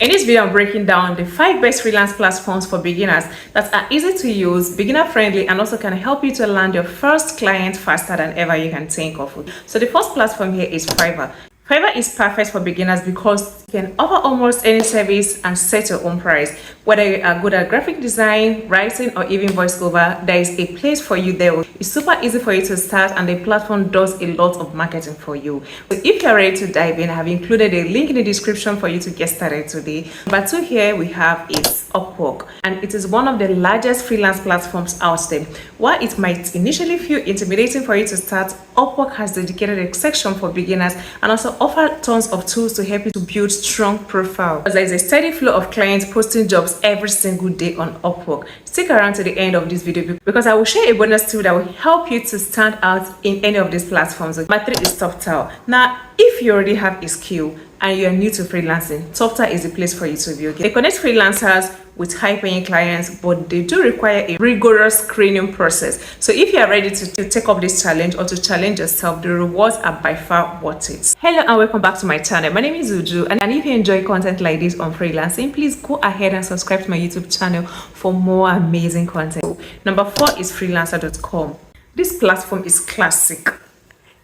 In this video, I'm breaking down the 5 best freelance platforms for beginners that are easy to use, beginner friendly, and also can help you to land your first client faster than ever you can think of. So the first platform here is Fiverr. Fiverr is perfect for beginners because you can offer almost any service and set your own price. Whether you are good at graphic design, writing, or even voiceover, there is a place for you there. It's super easy for you to start, and the platform does a lot of marketing for you. So if you're ready to dive in, I have included a link in the description for you to get started today. Number 2 here we have is Upwork, and it is one of the largest freelance platforms out there. While it might initially feel intimidating for you to start, Upwork has dedicated a section for beginners and also offer tons of tools to help you to build strong profile. There is a steady flow of clients posting jobs every single day on Upwork. Stick around to the end of this video because I will share a bonus tool that will help you to stand out in any of these platforms. Number 3 is Topt. Now, if you already have a skill and you are new to freelancing, Topt is a place for you to be. They connect freelancers with high-paying clients, but they do require a rigorous screening process. So if you are ready to take up this challenge or to challenge yourself, the rewards are by far worth it. Hello and welcome back to my channel. My name is Uju, and if you enjoy content like this on freelancing, please go ahead and subscribe to my YouTube channel for more amazing content. Number 4 is freelancer.com. This platform is classic.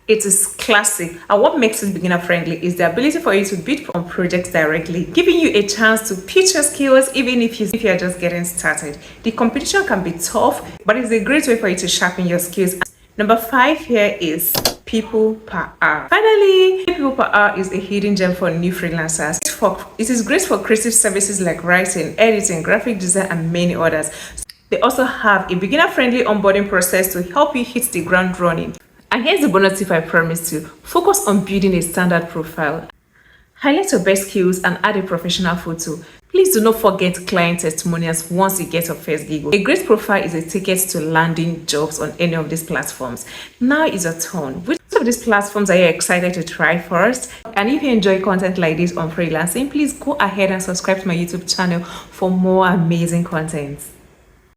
It is classic, and what makes it beginner friendly is the ability for you to bid on projects directly, giving you a chance to pitch your skills even if you're just getting started. The competition can be tough, but it's a great way for you to sharpen your skills. Number 5 here is people per hour. Finally, people per hour is a hidden gem for new freelancers. It is great for creative services like writing, editing, graphic design, and many others. They also have a beginner friendly onboarding process to help you hit the ground running. And here's the bonus tip I promised you. Focus on building a standard profile. Highlight your best skills and add a professional photo. Please do not forget client testimonials once you get your first gig. A great profile is a ticket to landing jobs on any of these platforms. Now is your turn. Which of these platforms are you excited to try first? And if you enjoy content like this on freelancing, please go ahead and subscribe to my YouTube channel for more amazing content.